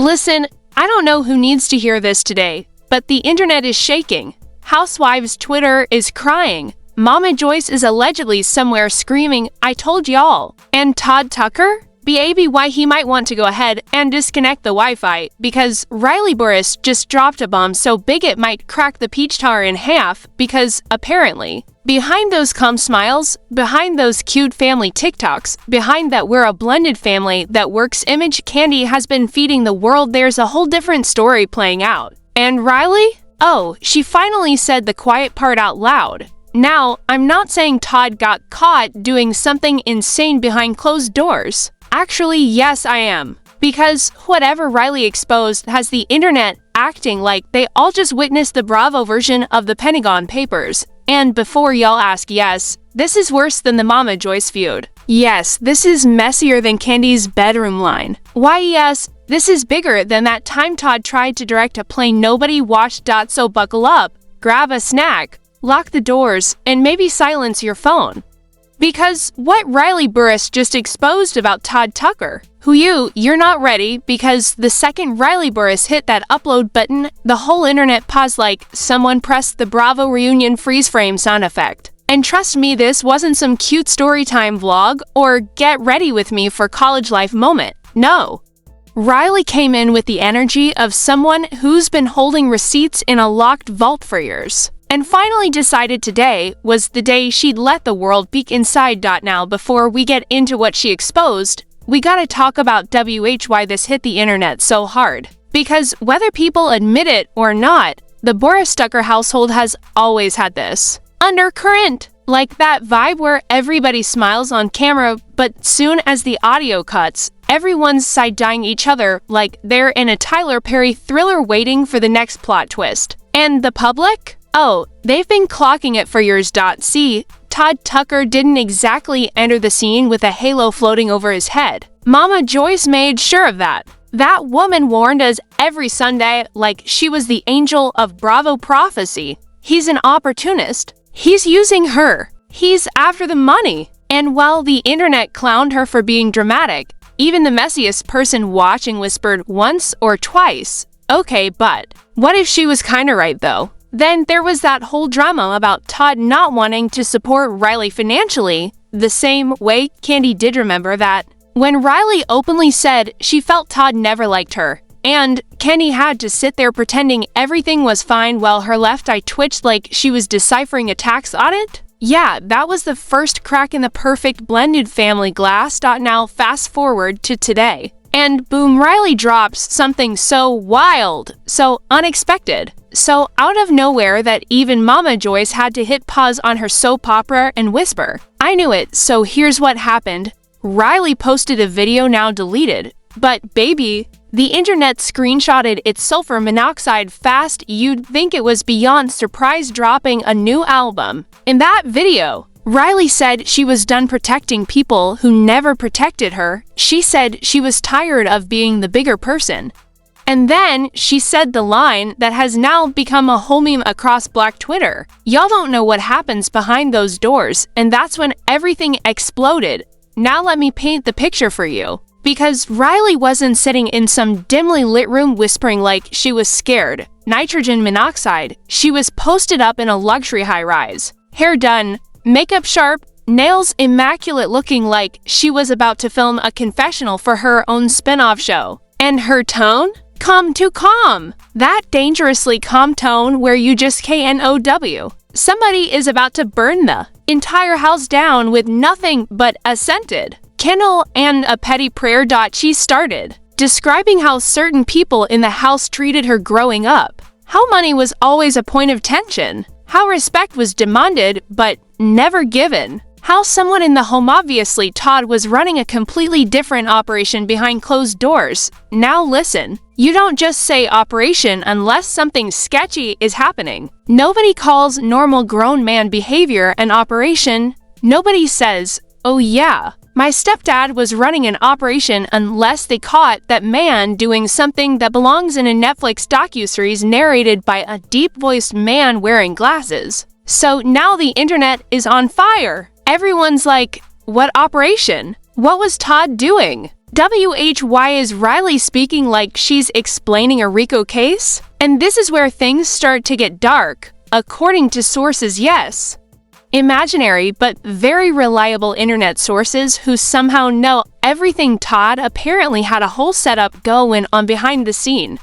Listen, I don't know who needs to hear this today, but the internet is shaking. Housewives' Twitter is crying. Mama Joyce is allegedly somewhere screaming, "I told y'all." And Todd Tucker? Baby, why he might want to go ahead and disconnect the Wi-Fi because Kandi Burruss just dropped a bomb so big it might crack the peach tar in half because, apparently, behind those calm smiles, behind those cute family TikToks, behind that we're a blended family that works image Kandi has been feeding the world, there's a whole different story playing out. And Riley? Oh, she finally said the quiet part out loud. Now, I'm not saying Todd got caught doing something insane behind closed doors. Actually, yes, I am. Because whatever Riley exposed has the internet acting like they all just witnessed the Bravo version of the Pentagon Papers. And before y'all ask, yes, this is worse than the Mama Joyce feud. Yes, this is messier than Kandi's bedroom line. Why, yes, this is bigger than that time Todd tried to direct a play nobody watched. So buckle up, grab a snack, lock the doors, and maybe silence your phone. Because what Kandi Burruss just exposed about Todd Tucker, who you're not ready because the second Kandi Burruss hit that upload button, the whole internet paused like someone pressed the Bravo reunion freeze frame sound effect. And trust me, this wasn't some cute storytime vlog or get ready with me for college life moment. No. Riley came in with the energy of someone who's been holding receipts in a locked vault for years. And finally decided today was the day she'd let the world peek inside. Now, before we get into what she exposed, we gotta talk about why this hit the internet so hard. Because whether people admit it or not, the Burruss-Tucker household has always had this undercurrent. Like that vibe where everybody smiles on camera, but soon as the audio cuts, everyone's side-eyeing each other like they're in a Tyler Perry thriller waiting for the next plot twist. And the public? Oh, they've been clocking it for years. See, Todd Tucker didn't exactly enter the scene with a halo floating over his head. Mama Joyce made sure of that. That woman warned us every Sunday like she was the angel of Bravo prophecy. He's an opportunist. He's using her. He's after the money. And while the internet clowned her for being dramatic, even the messiest person watching whispered once or twice, okay, but what if she was kinda right though? Then there was that whole drama about Todd not wanting to support Riley financially, the same way Kandi did remember that when Riley openly said she felt Todd never liked her, and Kandi had to sit there pretending everything was fine while her left eye twitched like she was deciphering a tax audit? Yeah, that was the first crack in the perfect blended family glass. Now fast forward to today. And boom, Riley drops something so wild, so unexpected, so out of nowhere that even Mama Joyce had to hit pause on her soap opera and whisper, "I knew it, so here's what happened." Riley posted a video now deleted, but baby, the internet screenshotted its sulfur monoxide fast. You'd think it was Beyonce surprise dropping a new album. In that video, Riley said she was done protecting people who never protected her. She said she was tired of being the bigger person. And then she said the line that has now become a whole meme across Black Twitter. Y'all don't know what happens behind those doors, and that's when everything exploded. Now let me paint the picture for you. Because Riley wasn't sitting in some dimly lit room whispering like she was scared. Nitrogen monoxide. She was posted up in a luxury high-rise. Hair done, makeup sharp, nails immaculate, looking like she was about to film a confessional for her own spin-off show. And her tone? Calm to calm. That dangerously calm tone where you just KNOW. Somebody is about to burn the entire house down with nothing but a scented candle and a petty prayer. She started describing how certain people in the house treated her growing up. How money was always a point of tension. How respect was demanded but never given. How someone in the home, obviously Todd, was running a completely different operation behind closed doors. Now listen, you don't just say operation unless something sketchy is happening. Nobody calls normal grown man behavior an operation. Nobody says, "Oh yeah, my stepdad was running an operation," unless they caught that man doing something that belongs in a Netflix docuseries narrated by a deep-voiced man wearing glasses. So now the internet is on fire. Everyone's like, what operation? What was Todd doing? Why is Riley speaking like she's explaining a RICO case? And this is where things start to get dark. According to sources, yes. Imaginary but very reliable internet sources who somehow know everything. Todd apparently had a whole setup going on behind the scene.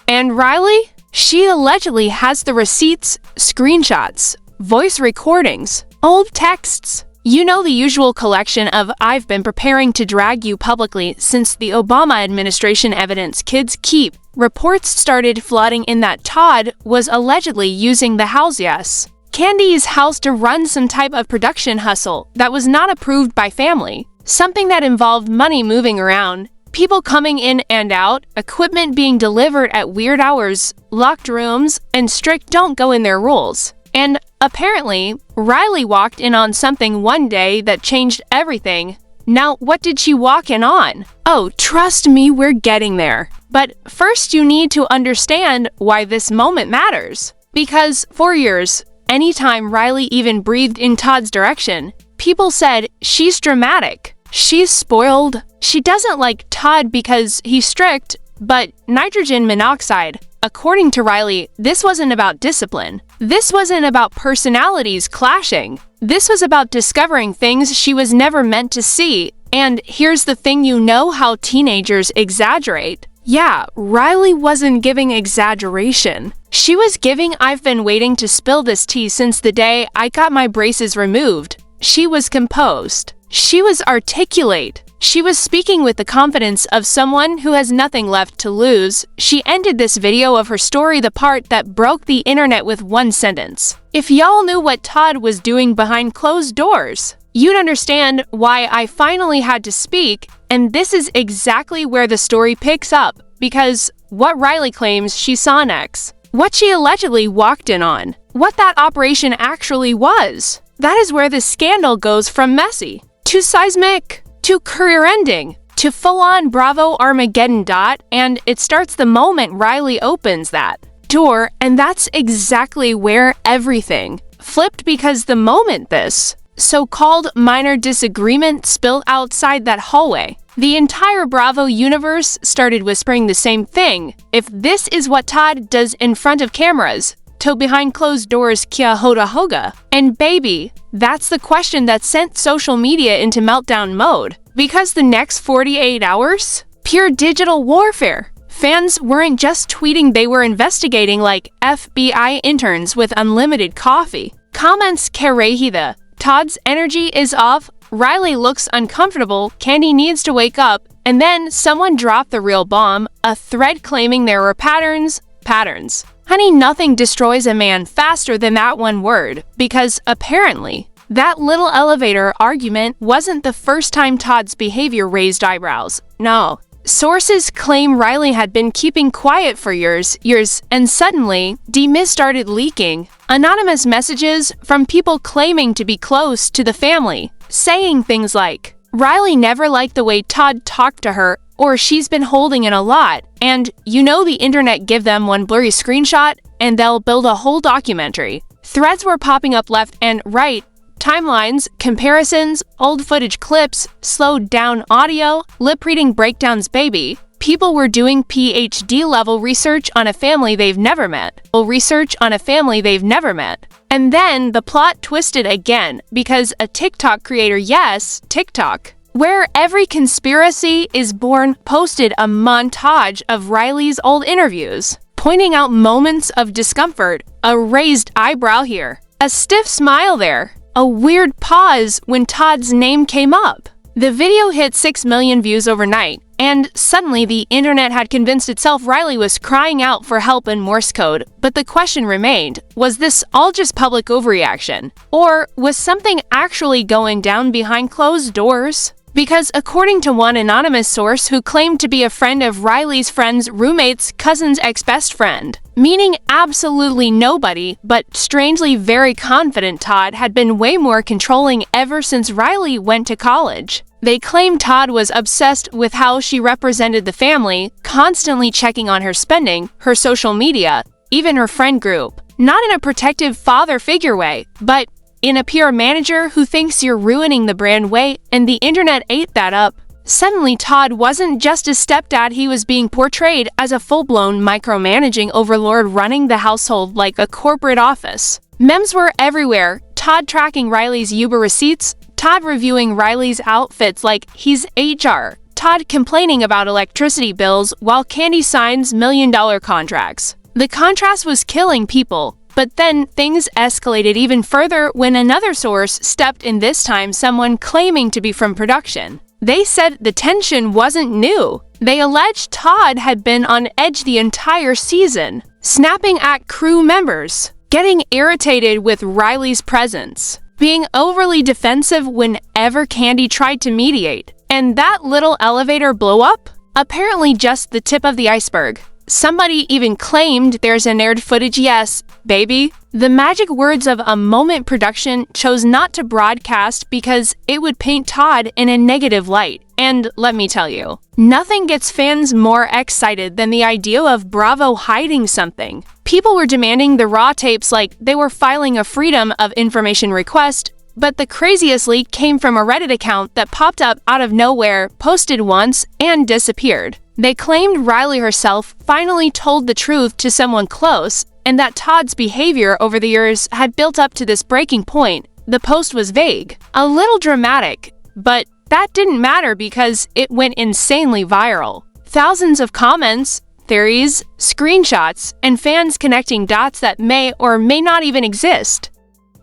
And Riley? She allegedly has the receipts, screenshots, voice recordings, old texts. You know, the usual collection of "I've been preparing to drag you publicly since the Obama administration" evidence kids keep. Reports started flooding in that Todd was allegedly using the house, Kandi's house, to run some type of production hustle that was not approved by family. Something that involved money moving around, people coming in and out, equipment being delivered at weird hours, locked rooms, and strict don't go in there rules. And apparently, Riley walked in on something one day that changed everything. Now, what did she walk in on? Oh, trust me, we're getting there. But first, you need to understand why this moment matters. Because for years, anytime Riley even breathed in Todd's direction, people said she's dramatic, she's spoiled, she doesn't like Todd because he's strict, but nitrogen monoxide. According to Riley, this wasn't about discipline. This wasn't about personalities clashing. This was about discovering things she was never meant to see. And here's the thing, you know how teenagers exaggerate. Yeah, Riley wasn't giving exaggeration. She was giving "I've been waiting to spill this tea since the day I got my braces removed." She was composed. She was articulate. She was speaking with the confidence of someone who has nothing left to lose. She ended this video of her story, the part that broke the internet, with one sentence: "If y'all knew what Todd was doing behind closed doors, you'd understand why I finally had to speak." And this is exactly where the story picks up, because what Riley claims she saw next, what she allegedly walked in on, what that operation actually was, that is where the scandal goes from messy to seismic to career-ending to full-on Bravo Armageddon. And it starts the moment Riley opens that door, and that's exactly where everything flipped, because the moment this so-called minor disagreement spilled outside that hallway, the entire Bravo universe started whispering the same thing. If this is what Todd does in front of cameras, to behind closed doors, kia hoda hoga. And baby, that's the question that sent social media into meltdown mode. Because the next 48 hours? Pure digital warfare. Fans weren't just tweeting, they were investigating like FBI interns with unlimited coffee. Comments kerehida. Todd's energy is off. Riley looks uncomfortable. Kandi needs to wake up. And then someone dropped the real bomb, a thread claiming there were patterns. Honey, nothing destroys a man faster than that one word, because apparently, that little elevator argument wasn't the first time Todd's behavior raised eyebrows. No. Sources claim Riley had been keeping quiet for years, and suddenly, DMs started leaking. Anonymous messages from people claiming to be close to the family, saying things like, "Riley never liked the way Todd talked to her," or "she's been holding in a lot." And you know, the internet give them one blurry screenshot and they'll build a whole documentary. Threads were popping up left and right, timelines, comparisons, old footage clips, slowed down audio, lip-reading breakdowns. Baby, people were doing PhD-level research on a family they've never met. And then the plot twisted again, because a TikTok creator, yes, TikTok, where every conspiracy is born, posted a montage of Riley's old interviews, pointing out moments of discomfort, a raised eyebrow here, a stiff smile there, a weird pause when Todd's name came up. The video hit 6 million views overnight, and suddenly the internet had convinced itself Riley was crying out for help in Morse code. But the question remained, was this all just public overreaction? Or was something actually going down behind closed doors? Because according to one anonymous source who claimed to be a friend of Riley's friend's roommate's cousin's ex-best friend, meaning absolutely nobody, but strangely very confident, Todd had been way more controlling ever since Riley went to college. They claim Todd was obsessed with how she represented the family, constantly checking on her spending, her social media, even her friend group. Not in a protective father figure way, but in a PR manager who thinks you're ruining the brand way, and the internet ate that up. Suddenly, Todd wasn't just a stepdad, he was being portrayed as a full-blown micromanaging overlord running the household like a corporate office. Memes were everywhere. Todd tracking Riley's Uber receipts, Todd reviewing Riley's outfits like he's HR, Todd complaining about electricity bills while Kandi signs million-dollar contracts. The contrast was killing people, but then things escalated even further when another source stepped in, this time someone claiming to be from production. They said the tension wasn't new. They alleged Todd had been on edge the entire season, snapping at crew members, getting irritated with Riley's presence, being overly defensive whenever Kandi tried to mediate. And that little elevator blow-up? Apparently just the tip of the iceberg. Somebody even claimed there's an aired footage. Yes, baby. The magic words of A Moment production chose not to broadcast because it would paint Todd in a negative light. And let me tell you, nothing gets fans more excited than the idea of Bravo hiding something. People were demanding the raw tapes like they were filing a Freedom of Information request, but the craziest leak came from a Reddit account that popped up out of nowhere, posted once, and disappeared. They claimed Riley herself finally told the truth to someone close, and that Todd's behavior over the years had built up to this breaking point. The post was vague, a little dramatic, but that didn't matter because it went insanely viral. Thousands of comments, theories, screenshots, and fans connecting dots that may or may not even exist.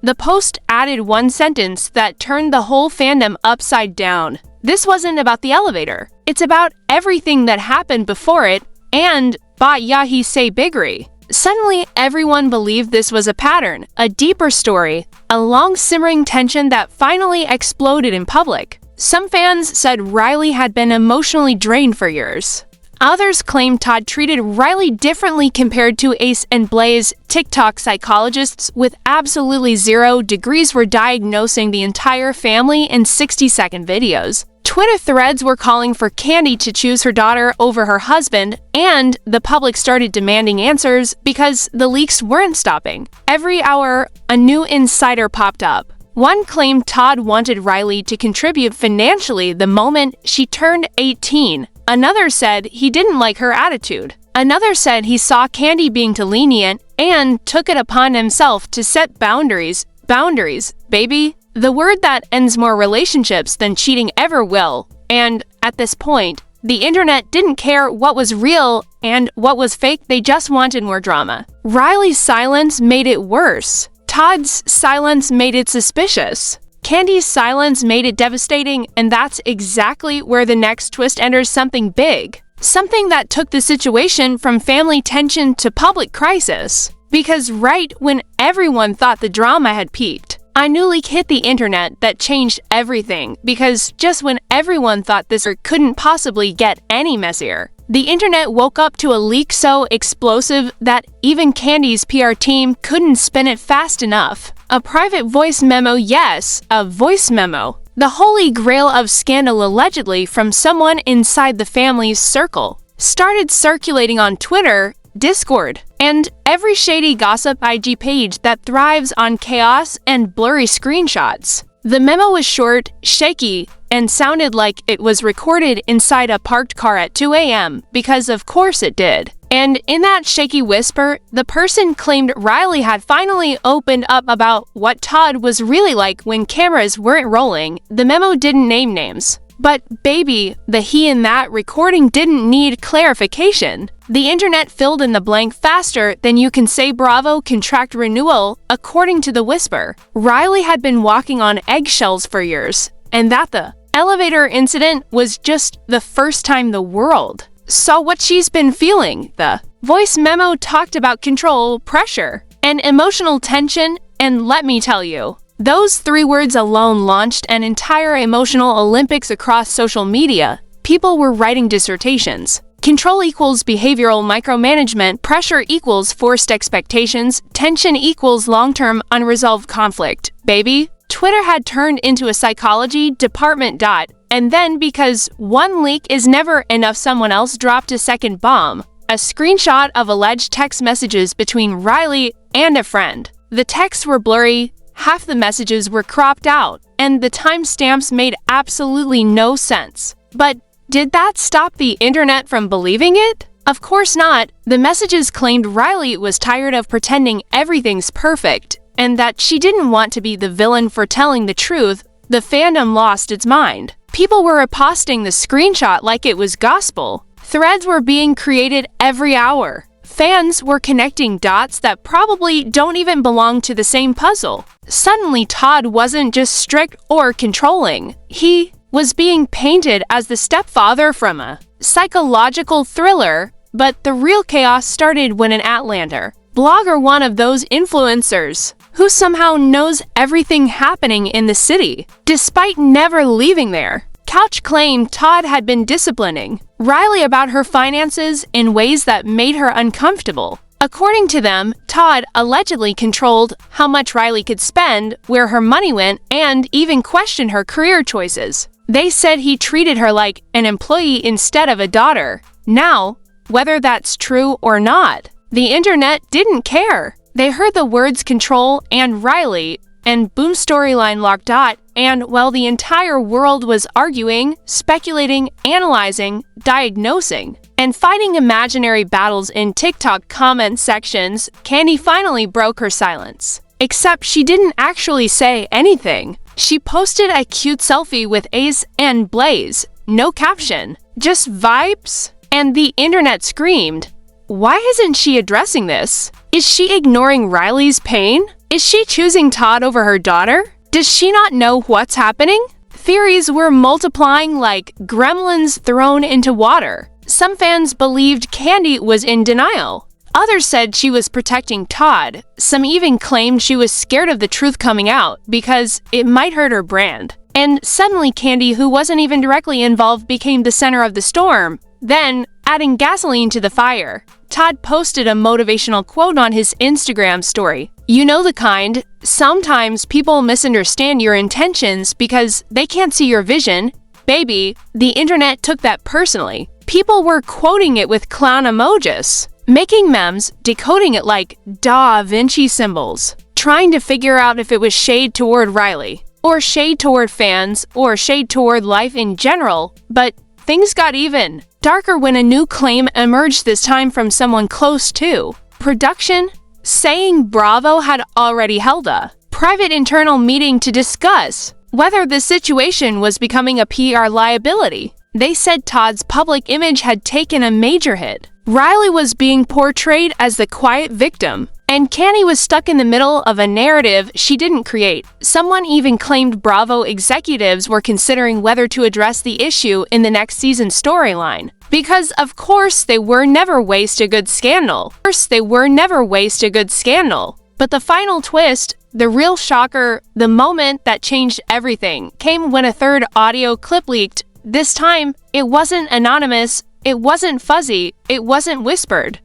The post added one sentence that turned the whole fandom upside down. This wasn't about the elevator. It's about everything that happened before it and Ba Yahi Say Biggery. Suddenly, everyone believed this was a pattern, a deeper story, a long simmering tension that finally exploded in public. Some fans said Riley had been emotionally drained for years. Others claimed Todd treated Riley differently compared to Ace and Blaze. TikTok psychologists with absolutely 0 degrees were diagnosing the entire family in 60-second videos. Twitter threads were calling for Kandi to choose her daughter over her husband, and the public started demanding answers because the leaks weren't stopping. Every hour, a new insider popped up. One claimed Todd wanted Riley to contribute financially the moment she turned 18. Another said he didn't like her attitude. Another said he saw Kandi being too lenient and took it upon himself to set boundaries. Boundaries, baby. The word that ends more relationships than cheating ever will. And at this point, the internet didn't care what was real and what was fake, they just wanted more drama. Riley's silence made it worse. Todd's silence made it suspicious. Kandi's silence made it devastating, and that's exactly where the next twist enters something big. Something that took the situation from family tension to public crisis. Because right when everyone thought the drama had peaked, a new leak hit the internet that changed everything, because just when everyone thought this couldn't possibly get any messier, the internet woke up to a leak so explosive that even Kandi's PR team couldn't spin it fast enough. A private voice memo, yes, a voice memo. The holy grail of scandal allegedly from someone inside the family's circle started circulating on Twitter, Discord, and every shady gossip IG page that thrives on chaos and blurry screenshots. The memo was short, shaky, and sounded like it was recorded inside a parked car at 2 a.m. because of course it did. And in that shaky whisper, the person claimed Riley had finally opened up about what Todd was really like when cameras weren't rolling. The memo didn't name names. But baby, the he in that recording didn't need clarification. The internet filled in the blank faster than you can say Bravo contract renewal, according to the whisper. Riley had been walking on eggshells for years, and that the elevator incident was just the first time the world saw what she's been feeling. The voice memo talked about control, pressure, and emotional tension, and let me tell you, those 3 words alone launched an entire emotional Olympics across social media. People were writing dissertations. Control equals behavioral micromanagement, pressure equals forced expectations, tension equals long-term unresolved conflict. Baby, Twitter had turned into a psychology department. And then, because one leak is never enough, someone else dropped a second bomb. A screenshot of alleged text messages between Riley and a friend. The texts were blurry, half the messages were cropped out, and the timestamps made absolutely no sense. But did that stop the internet from believing it? Of course not. The messages claimed Riley was tired of pretending everything's perfect, and that she didn't want to be the villain for telling the truth. The fandom lost its mind. People were reposting the screenshot like it was gospel. Threads were being created every hour. Fans were connecting dots that probably don't even belong to the same puzzle. Suddenly, Todd wasn't just strict or controlling. He was being painted as the stepfather from a psychological thriller. But the real chaos started when an Atlander blogger, one of those influencers who somehow knows everything happening in the city, despite never leaving there, Couch claimed Todd had been disciplining Riley about her finances in ways that made her uncomfortable. According to them, Todd allegedly controlled how much Riley could spend, where her money went, and even questioned her career choices. They said he treated her like an employee instead of a daughter. Now, whether that's true or not, the internet didn't care. They heard the words control and Riley, and boom, storyline locked dot, and while the entire world was arguing, speculating, analyzing, diagnosing, and fighting imaginary battles in TikTok comment sections, Kandi finally broke her silence. Except she didn't actually say anything. She posted a cute selfie with Ace and Blaze. No caption, just vibes. And the internet screamed, why isn't she addressing this? Is she ignoring Riley's pain? Is she choosing Todd over her daughter? Does she not know what's happening? Theories were multiplying like gremlins thrown into water. Some fans believed Kandi was in denial. Others said she was protecting Todd. Some even claimed she was scared of the truth coming out because it might hurt her brand. And suddenly Kandi, who wasn't even directly involved, became the center of the storm. Then, adding gasoline to the fire, Todd posted a motivational quote on his Instagram story. You know the kind. Sometimes people misunderstand your intentions because they can't see your vision. Baby, the internet took that personally. People were quoting it with clown emojis, making memes, decoding it like Da Vinci symbols, trying to figure out if it was shade toward Riley, or shade toward fans, or shade toward life in general. But things got even darker when a new claim emerged, this time from someone close to production, saying Bravo had already held a private internal meeting to discuss whether the situation was becoming a PR liability. They said Todd's public image had taken a major hit. Riley was being portrayed as the quiet victim, and Kandi was stuck in the middle of a narrative she didn't create. Someone even claimed Bravo executives were considering whether to address the issue in the next season's storyline. Because, of course, they were never waste a good scandal. But the final twist, the real shocker, the moment that changed everything, came when a third audio clip leaked. This time, it wasn't anonymous, it wasn't fuzzy, it wasn't whispered.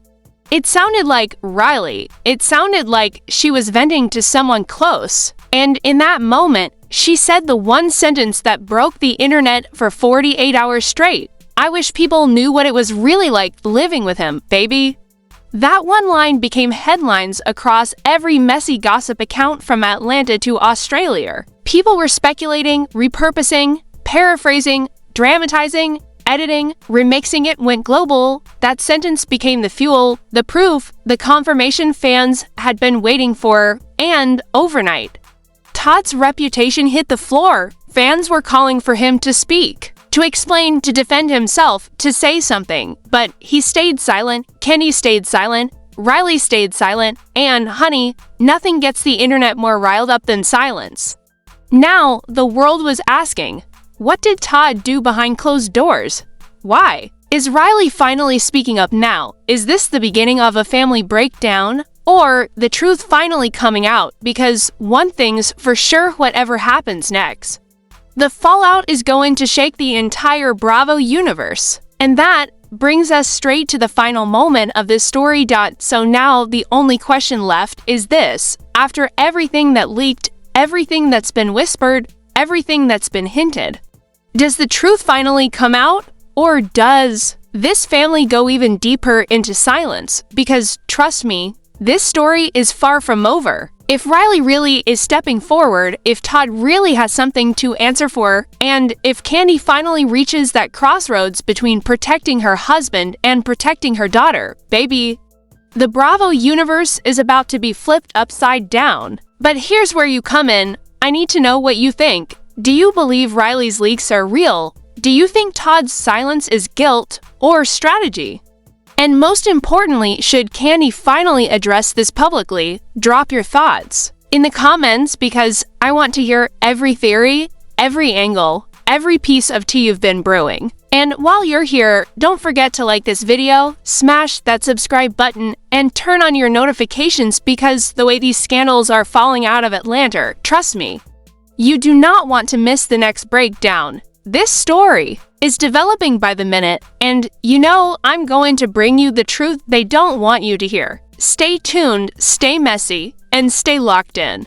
It sounded like Riley. It sounded like she was venting to someone close. And in that moment, she said the one sentence that broke the internet for 48 hours straight. I wish people knew what it was really like living with him, baby. That one line became headlines across every messy gossip account from Atlanta to Australia. People were speculating, repurposing, paraphrasing, dramatizing, editing, remixing. It went global. That sentence became the fuel, the proof, the confirmation fans had been waiting for, and overnight, Todd's reputation hit the floor. Fans were calling for him to speak, to explain, to defend himself, to say something. But he stayed silent, Kandi stayed silent, Riley stayed silent, and honey, nothing gets the internet more riled up than silence. Now, the world was asking, what did Todd do behind closed doors? Why? Is Riley finally speaking up now? Is this the beginning of a family breakdown? Or the truth finally coming out? Because one thing's for sure, whatever happens next, the fallout is going to shake the entire Bravo universe. And that brings us straight to the final moment of this story. So now the only question left is this. After everything that leaked, everything that's been whispered, everything that's been hinted, does the truth finally come out? Or does this family go even deeper into silence? Because trust me, this story is far from over. If Riley really is stepping forward, if Todd really has something to answer for, and if Kandi finally reaches that crossroads between protecting her husband and protecting her daughter, baby, the Bravo universe is about to be flipped upside down. But here's where you come in. I need to know what you think. Do you believe Riley's leaks are real? Do you think Todd's silence is guilt or strategy? And most importantly, should Kandi finally address this publicly? Drop your thoughts in the comments because I want to hear every theory, every angle, every piece of tea you've been brewing. And while you're here, don't forget to like this video, smash that subscribe button, and turn on your notifications because the way these scandals are falling out of Atlanta, trust me, you do not want to miss the next breakdown. This story is developing by the minute, and you know I'm going to bring you the truth they don't want you to hear. Stay tuned, stay messy, and stay locked in.